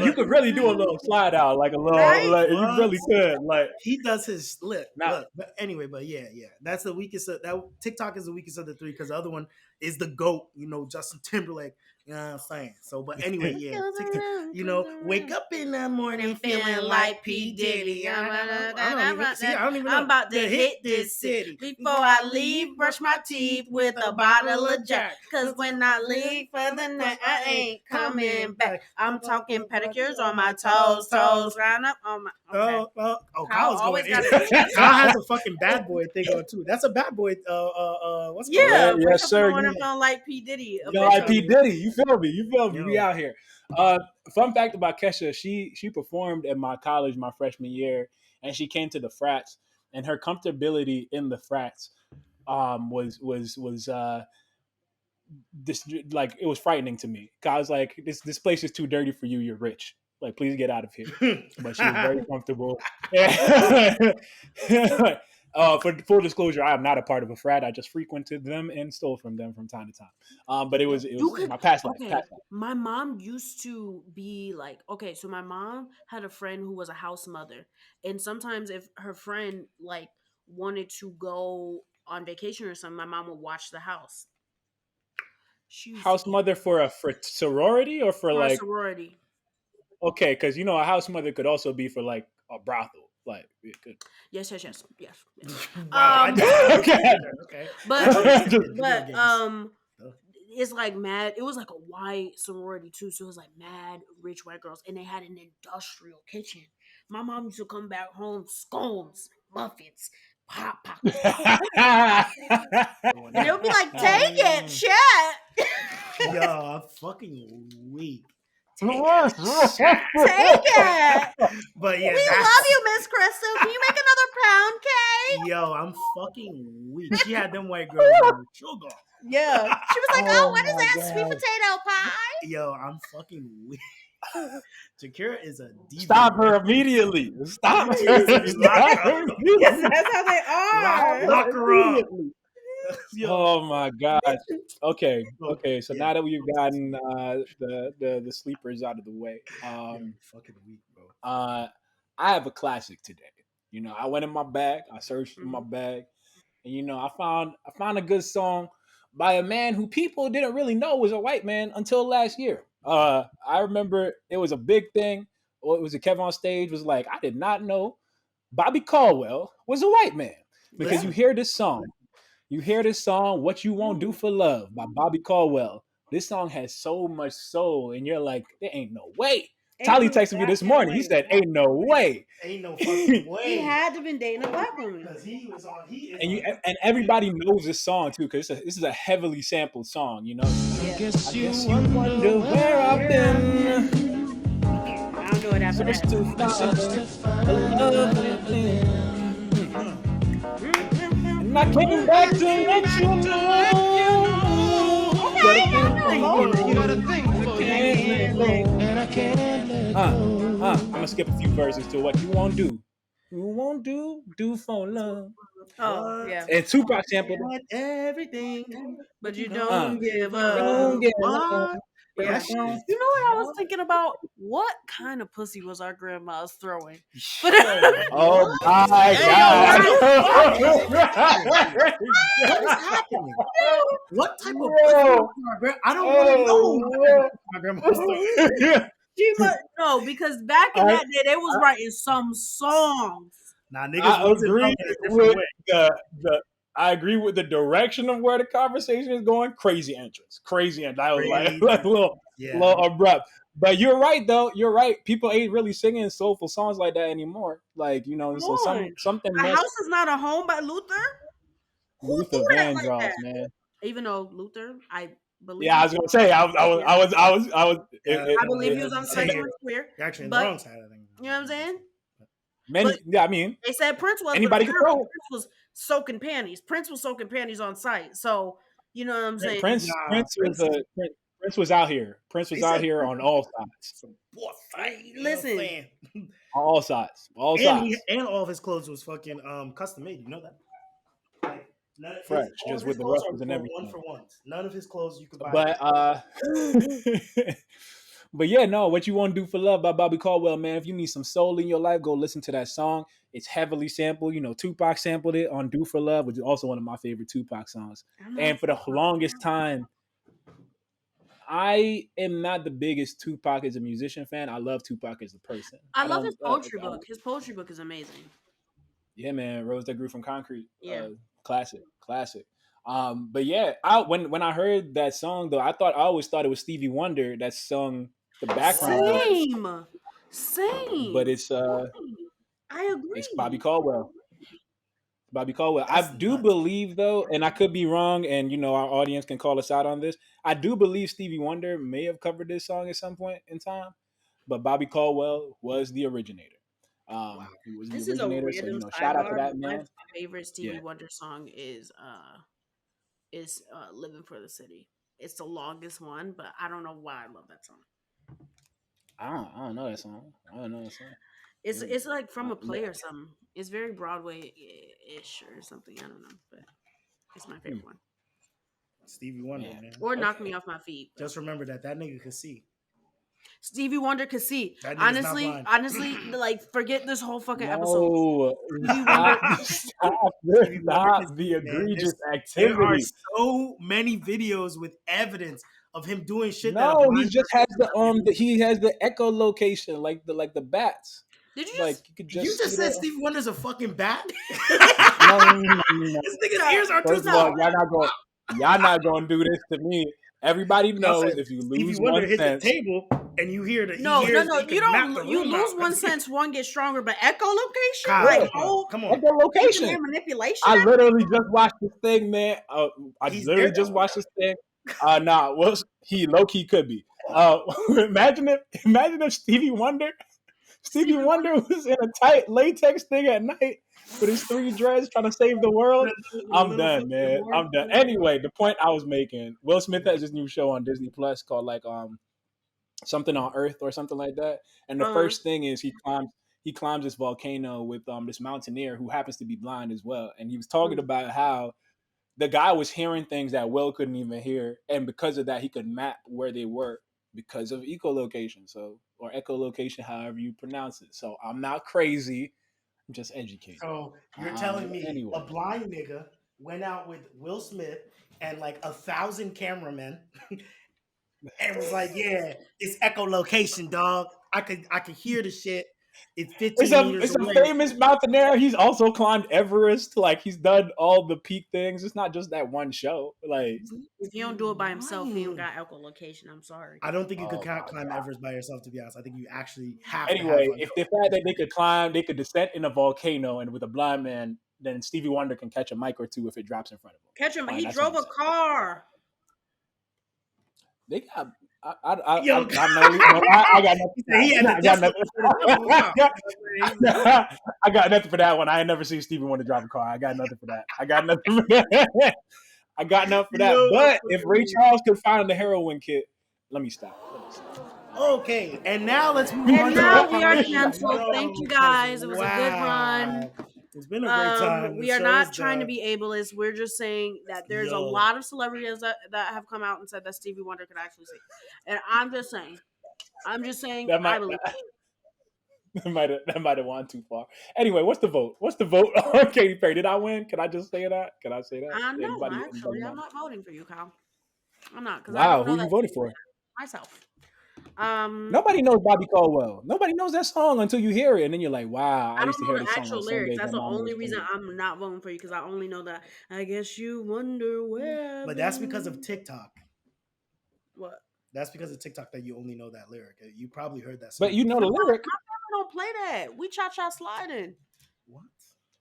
You could really do a little slide out, like a little, like you really could. Like he does his look. But anyway, but yeah, that's the weakest. That TikTok is the weakest of the three because the other one is the GOAT. Justin Timberlake. You know what I'm saying? So, but anyway, TikTok, wake up in the morning feeling like P. Diddy. I'm about to hit this city. Before I leave, brush my teeth with a bottle of Jack. Cause when I leave for the night, I ain't coming back. I'm talking pedicures on my toes, round up on my. Okay. Kyle's going in. Kyle has a fucking bad boy thing on too. That's a bad boy. What's it called? Yes, sir. I'm feeling like P. Diddy. Like P. Diddy. You feel me? We out here. Fun fact about Kesha, she performed at my college my freshman year, and she came to the frats, and her comfortability in the frats was this, like, it was frightening to me. I was like, this place is too dirty for you. You're rich. Like, please get out of here. But she was very comfortable. For full disclosure, I am not a part of a frat. I just frequented them and stole from them from time to time. But it was my past life. My mom used to be like, so my mom had a friend who was a house mother, and sometimes if her friend like wanted to go on vacation or something, my mom would watch the house. House mother for a sorority or for like a sorority? Okay, because a house mother could also be for like a brothel. Like it could. Yes. Wow, okay. But it's like mad. It was like a white sorority too, so it was like mad rich white girls, and they had an industrial kitchen. My mom used to come back home scones muffins. Pop, pop, pop. And they'll be like, take it, shit. Yo, I'm fucking weak. Take it. But yeah, we love you, Miss Crystal. Can you make another pound cake? Yo, I'm fucking weak. She had them white girls with sugar. Yeah. She was like, oh what is that? God. Sweet potato pie? Yo, I'm fucking weak. Shakira is a diva. Stop her immediately. Stop her. That's how they are. Lock her up. Oh my gosh. Okay. So now that we've gotten the sleepers out of the way, fucking weak, bro. I have a classic today. You know, I went in my bag, I searched in my bag, and you know, I found a good song by a man who people didn't really know was a white man until last year. I remember it was a big thing. Or it was a Kevin on stage was like, I did not know Bobby Caldwell was a white man because you hear this song. What You Won't Do for Love by Bobby Caldwell. This song has so much soul, and you're like, there ain't no way. Tali texted me this morning. He said, ain't no way. Ain't no fucking way. He had to have been dating a black woman. And everybody knows this song, too, because this is a heavily sampled song, you know? I guess you wonder where I've been. I don't know what happened. And I came back to let you know. You gotta think before you and I can't let go. I'm gonna skip a few verses to what you won't do. You won't do for love. Oh, yeah. And Tupac sampled everything, but you don't give up. Don't give up. Yeah, you know what I was thinking about? What kind of pussy was our grandma's throwing? Oh my God! What is happening? What type of pussy was our grandma? I don't want to know what my grandma's throwing. No, because back in that day, they was writing some songs. Nah, niggas I agree with the direction of where the conversation is going. Crazy entrance. I was like a little abrupt. But you're right, though. You're right. People ain't really singing soulful songs like that anymore. Like, you know, so something. A House Is Not a Home by Luther. Luther Vandross, like man. Even though Luther, I believe. Yeah, I was gonna say I believe he was on the side of queer. Actually, in the wrong side, I think. You know what I'm saying? I mean, they said Prince was. Anybody can throw. Prince was soaking panties. Prince was soaking panties on site. So you know what I'm saying. Prince was out here. Prince was out here on all sides. Listen, all sides. And all of his clothes was fucking custom made. You know that. Fresh, just with the ruffles and everything. One for ones. None of his clothes you could buy. But yeah, no, What You Won't Do for Love by Bobby Caldwell, man. If you need some soul in your life, go listen to that song. It's heavily sampled. You know, Tupac sampled it on Do for Love, which is also one of my favorite Tupac songs. And for the longest time, I am not the biggest Tupac as a musician fan. I love Tupac as a person. I love his poetry book. His poetry book is amazing. Yeah, man. Rose That Grew from Concrete. Yeah. Classic. But yeah, when I heard that song though, I always thought it was Stevie Wonder that sung the background. Same. But it's I agree. It's Bobby Caldwell. I do believe though, and I could be wrong, and you know our audience can call us out on this. I do believe Stevie Wonder may have covered this song at some point in time, but Bobby Caldwell was the originator. He was the originator, so you know, shout out to that man. My favorite Stevie Wonder song is Living for the City. It's the longest one, but I don't know why I love that song. I don't know that song. It's like from a play or something. It's very Broadway-ish or something. I don't know, but it's my favorite one. Stevie Wonder, man. Or Knock Me Off My Feet. Just remember that nigga could see. Stevie Wonder could see. Honestly, like forget this whole fucking episode. Stop the egregious activity. There are so many videos with evidence of him doing shit. No, he just has he has the echolocation, like the bats. Did you like you just said Stevie Wonder's a fucking bat? No. This nigga's ears are First too of all, y'all not gonna do this to me. Everybody knows if you lose Stevie Wonder one hit cent, the table. and you hear the No. You room lose out. one sense, one gets stronger, but echolocation, Kyle, like come on. Echolocation. Manipulation. I literally just watched this thing, man. He's literally just watched this thing. Nah, well, he low key could be. Imagine if Stevie Wonder was in a tight latex thing at night with his 3 dreads trying to save the world. I'm done, man. I'm done. Anyway, the point I was making: Will Smith has this new show on Disney Plus called something on Earth or something like that. And the first thing is he climbs this volcano with this mountaineer who happens to be blind as well. And he was talking about how the guy was hearing things that Will couldn't even hear, and because of that, he could map where they were because of echolocation. So, or echolocation, however you pronounce it. So I'm not crazy. I'm just educated. So you're telling me a blind nigga went out with Will Smith and like 1,000 cameramen and was like, "Yeah, it's echolocation, dog. I could hear the shit. It's 15 meters away." It's a famous mountaineer. He's also climbed Everest. Like, he's done all the peak things. It's not just that one show. Like, if you don't do it by himself, he don't got echolocation. I'm sorry. I don't think you could climb Everest by yourself, to be honest. I think you actually have anyway, to have if the fact that they could climb, they could descend in a volcano, and with a blind man, then Stevie Wonder can catch a mic or two if it drops in front of him. Catch him. He drove a car. They got. I know. I got nothing. I got nothing for that one. I ain't never seen Stevie Wonder drive a car. I got nothing for that. I got nothing for that. But if Ray Charles could find the heroin kit, let me stop. Okay, and now let's move on. And now we are canceled. Thank you guys. It was a good run. It's been a great time. We are not trying to be ableist. We're just saying that there's a lot of celebrities that have come out and said that Stevie Wonder could actually sing. And I'm just saying I believe that might have gone too far. Anyway, what's the vote? What's the vote on Katy Perry? Did I win? Can I just say that? Can I say that? No, actually, I'm not voting for you, Kyle. I'm not. Wow, who you voted for? Myself. Nobody knows Bobby Caldwell. Nobody knows that song until you hear it, and then you're like, "Wow, I used to hear the actual lyrics." That's the only reason I'm not voting for you, because I only know that. I guess you wonder where. But that's because of TikTok. What? That's because of TikTok that you only know that lyric. You probably heard that song. But you know the lyric. I don't play that. We cha-cha sliding. What?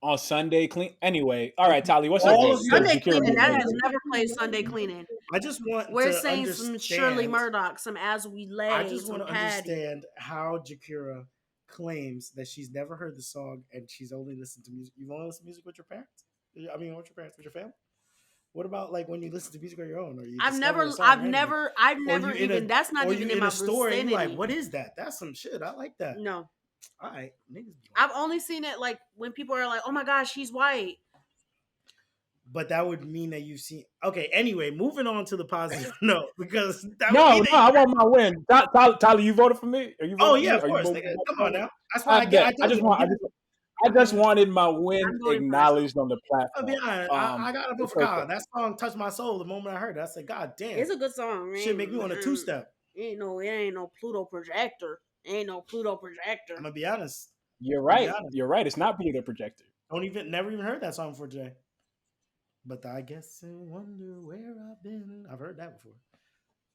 On Sunday clean. Anyway, all right, Tali, what's your vote? Sunday cleaning? That has never played Sunday cleaning. I just want. We're saying some Shirley Murdoch, some As We Lay. I just want to understand how Jakira claims that she's never heard the song and she's only listened to music. You've only listened to music with your parents? I mean, with your parents, with your family? What about like when you listen to music on your own? Or you I've never even. That's not even in my story. vicinity. Like, what is that? That's some shit. I like that. No. All right, niggas. I've only seen it like when people are like, "Oh my gosh, she's white." But that would mean that you've seen. Okay, anyway, moving on to the positive note, because I want my win. Tyler, you voted for me? Of course. Nigga. Come on now. That's why I just wanted my win acknowledged on the platform. I'll be honest, I got to vote for Kyle. That song touched my soul the moment I heard it. I said, "God damn, it's a good song." Should make me want a 2-step. It ain't no Pluto projector. I'm gonna be honest. You're right. You're right. It's not Pluto projector. Never even heard that song before today. But I guess I wonder where I've been. I've heard that before.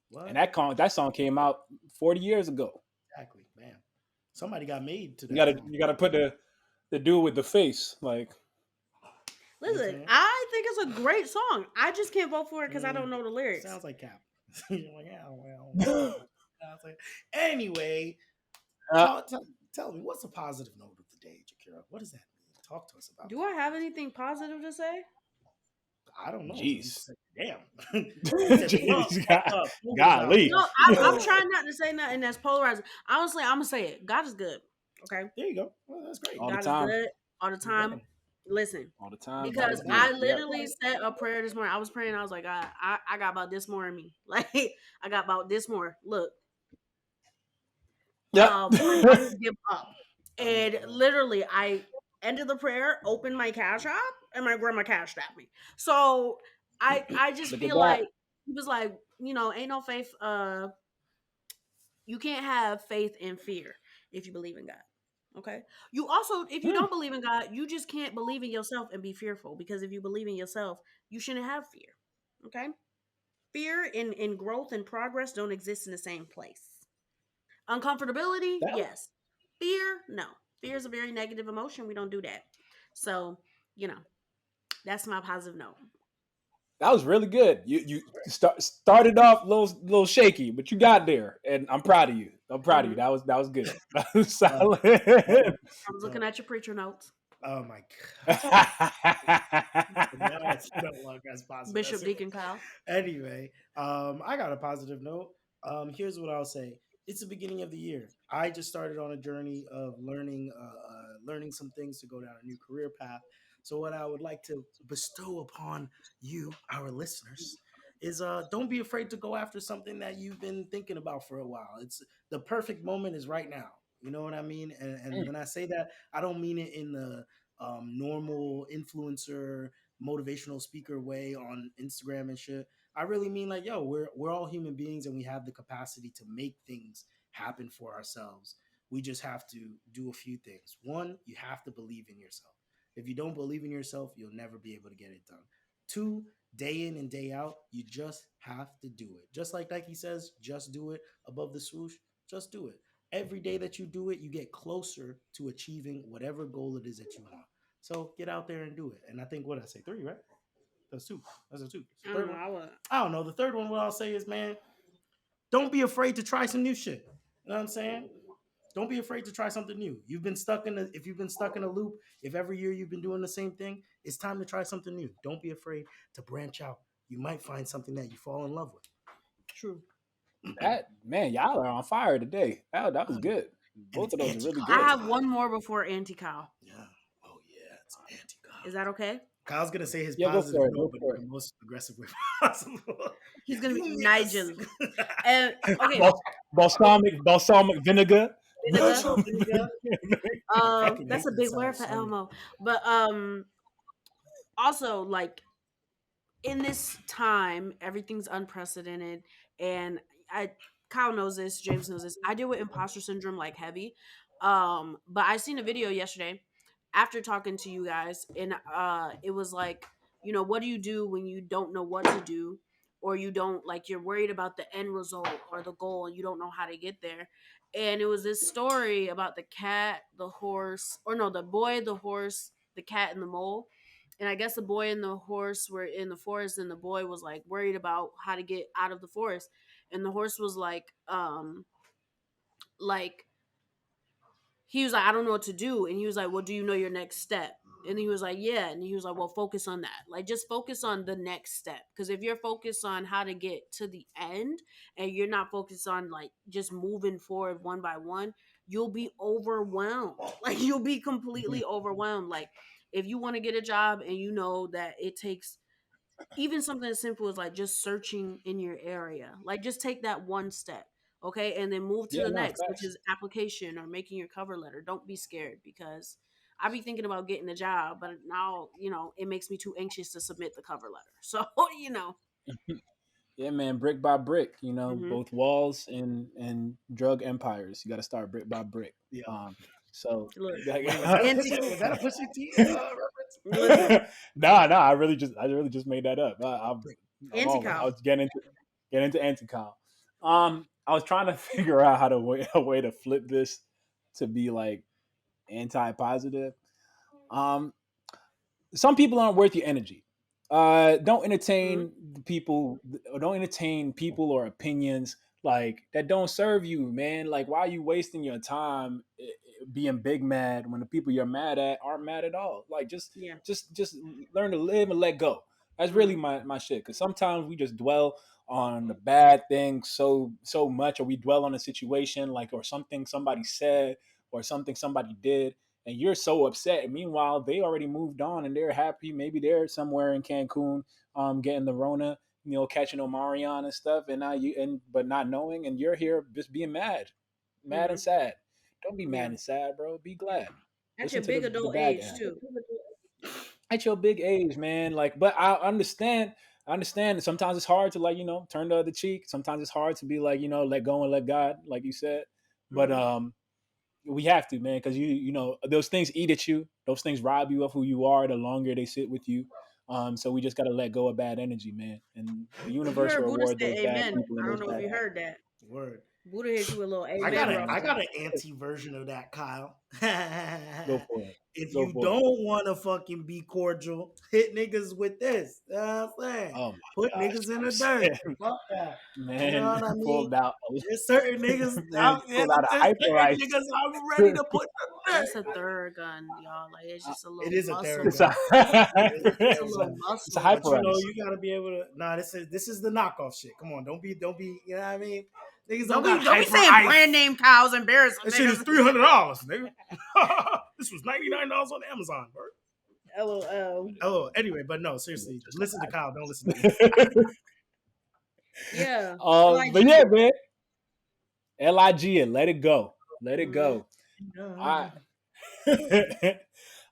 What? And that song came out 40 years ago. Exactly, man. Somebody got made to that. You gotta put the dude with the face. Like, listen, I think it's a great song. I just can't vote for it because I don't know the lyrics. Sounds like cap. You're like, yeah, well. Anyway, tell me, what's a positive note of the day, Jakira? What does that mean? Talk to us about. Do I have anything positive to say? I don't know. Jeez. Damn. Jeez, golly. No, I'm trying not to say nothing that's polarizing. Honestly, I'm gonna say it. God is good. Okay. There you go. Well, that's great. All God the time. is good all the time. Yeah. Listen. All the time. Because I literally said a prayer this morning. I was praying. I was like, God, I got about this more in me. Like, I got about this more. Look. I just give up. And literally, I ended the prayer, opened my cash app, and my grandma cashed at me. So I just feel like he was like, ain't no faith. You can't have faith and fear if you believe in God. Okay. You also, if you don't believe in God, you just can't believe in yourself and be fearful, because if you believe in yourself, you shouldn't have fear. Okay. Fear and growth and progress don't exist in the same place. Uncomfortability, That yes. Fear, no. Fear is a very negative emotion. We don't do that. So, you know, that's my positive note. that was really good. You started off a little shaky, but you got there, and I'm proud of you. I'm proud of you. That was good. That was solid. I'm looking at your preacher notes. Oh my god. Now I no longer as positive. Bishop Deacon Kyle. Anyway, I got a positive note. Here's what I'll say. It's the beginning of the year. I just started on a journey of learning some things to go down a new career path. So what I would like to bestow upon you, our listeners, is don't be afraid to go after something that you've been thinking about for a while. It's the perfect moment is right now. You know what I mean? And when I say that, I don't mean it in the normal influencer motivational speaker way on Instagram and shit. I really mean like, yo, we're all human beings and we have the capacity to make things happen for ourselves. We just have to do a few things. One, you have to believe in yourself. If you don't believe in yourself, you'll never be able to get it done. Two, day in and day out, you just have to do it. Just like Nike says, just do it above the swoosh, just do it. Every day that you do it, you get closer to achieving whatever goal it is that you want. So get out there and do it. And I think what I say, 3, right? That's 2. That's a 2. Third one. I don't know. The third one, what I'll say is, man, don't be afraid to try some new shit. You know what I'm saying? Don't be afraid to try something new. If you've been stuck in a loop, if every year you've been doing the same thing, it's time to try something new. Don't be afraid to branch out. You might find something that you fall in love with. True. That man, y'all are on fire today. That was good. Both of those are really good. I have one more before Auntie Kyle. Yeah. Oh yeah, it's Auntie Kyle. Is that okay? Kyle's gonna say his positive note, but in the most aggressive way possible. He's gonna be Nigel. Okay. Balsamic vinegar. That's a big word for Elmo. But also like in this time, everything's unprecedented, and Kyle knows this, James knows this. I deal with imposter syndrome like heavy. But I seen a video yesterday after talking to you guys, and it was like, what do you do when you don't know what to do, or you don't like you're worried about the end result or the goal and you don't know how to get there. And it was this story about the cat, the horse, or no, the boy, the horse, the cat, and the mole. And I guess the boy and the horse were in the forest, and the boy was like worried about how to get out of the forest, and the horse was like he was like, I don't know what to do. And he was like, well, do you know your next step? And he was like, yeah. And he was like, well, focus on that. Like, just focus on the next step. Because if you're focused on how to get to the end and you're not focused on like just moving forward one by one, you'll be overwhelmed. Like, you'll be completely overwhelmed. Like, if you want to get a job and you know that it takes even something as simple as like just searching in your area, like just take that one step. Okay, and then move to the next, which is application or making your cover letter. Don't be scared, because I be thinking about getting a job, but now it makes me too anxious to submit the cover letter. So Yeah, man, brick by brick. Both walls and drug empires. You got to start brick by brick. Yeah. So was that a Pusha T reference? No, I really just made that up. I was getting into anti-Kyle. I was trying to figure out a way to flip this to be like anti-positive. Some people aren't worth your energy. Don't entertain people. Don't entertain people or opinions like that don't serve you, man. Like, why are you wasting your time being big mad when the people you're mad at aren't mad at all? Like, just learn to live and let go. That's really my shit. Because sometimes we just dwell on the bad things so much, or we dwell on a situation like or something somebody said or something somebody did, and you're so upset. And meanwhile, they already moved on and they're happy. Maybe they're somewhere in Cancun, getting the Rona, catching Omarion and stuff, and but not knowing, and you're here just being mad and sad. Don't be mad and sad, bro. Be glad. At your big adult age too. At your big age, man. Like, but I understand. Sometimes it's hard to turn the other cheek. Sometimes it's hard to be like, let go and let God, like you said. But we have to, man, because those things eat at you. Those things rob you of who you are the longer they sit with you. So we just got to let go of bad energy, man. And the universe will reward those bad people. I don't know if you heard that. Word. Buddha hit you with a little I got an anti version of that, Kyle. Go for it. If you don't want to fucking be cordial, hit niggas with this. You know what I'm saying? Oh my Put gosh, niggas in the dirt. Fuck that. Man, You know what I mean? pulled out. There's certain niggas Man, out there. pulled out a hyper ice. Niggas I'm ready to put in the dirt. That's a third gun, y'all. Like it's just a little. It is a muscle. third It's gun. It's a little muscle. It's a hyper But, ice. you gotta be able to. Nah, this is the knockoff shit. Come on, don't be. You know what I mean? Niggas Don't got be saying hyper brand ice. name cows embarrassing. That shit is $300, nigga. This was $99 on Amazon, bro. LOL. Oh, anyway, but no, seriously, listen to Kyle. Don't listen to me. Yeah. But yeah, man. LIG and let it go. Let it go. All right.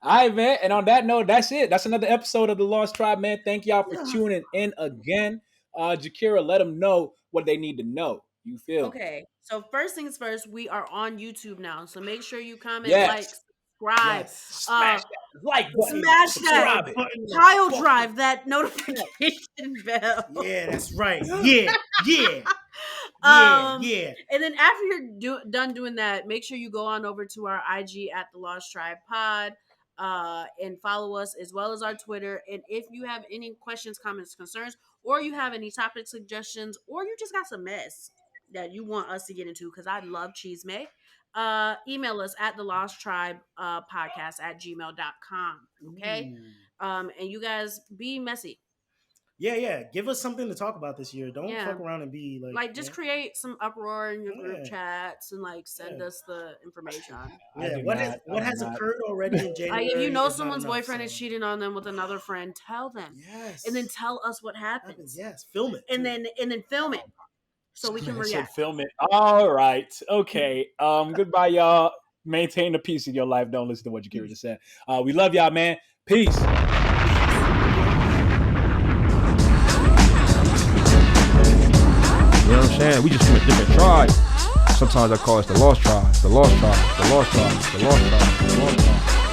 All right, man. And on that note, that's it. That's another episode of The Lost Tribe, man. Thank y'all for tuning in again. Jakira, let them know what they need to know. You feel? Okay. So first things first, we are on YouTube now. So make sure you comment, like, subscribe. Smash that like button. Smash that. Kyle drive that notification bell. Yeah, that's right. Yeah. And then after you're done doing that, make sure you go on over to our IG at The Lost Tribe Pod and follow us as well as our Twitter. And if you have any questions, comments, concerns, or you have any topic suggestions, or you just got some mess that you want us to get into, because I love cheese may, email us at the Lost Tribe podcast at gmail.com. Okay. And you guys be messy. Yeah. Give us something to talk about this year. Don't fuck around and be like just create some uproar in your group chats and like send us the information. Yeah, what has occurred already in January? Like if you know someone's boyfriend is cheating on them with another friend, tell them. Yes. And then tell us what happens. Yes, film it. And then film it so we can react. Film it. All right. Okay. Goodbye, y'all. Maintain the peace in your life. Don't listen to what Jakira just said. We love y'all, man. Peace. You know what I'm saying? We just from a different tribe. Sometimes I call it the Lost Tribe, the Lost Tribe, the Lost Tribe, the Lost Tribe, the Lost Tribe.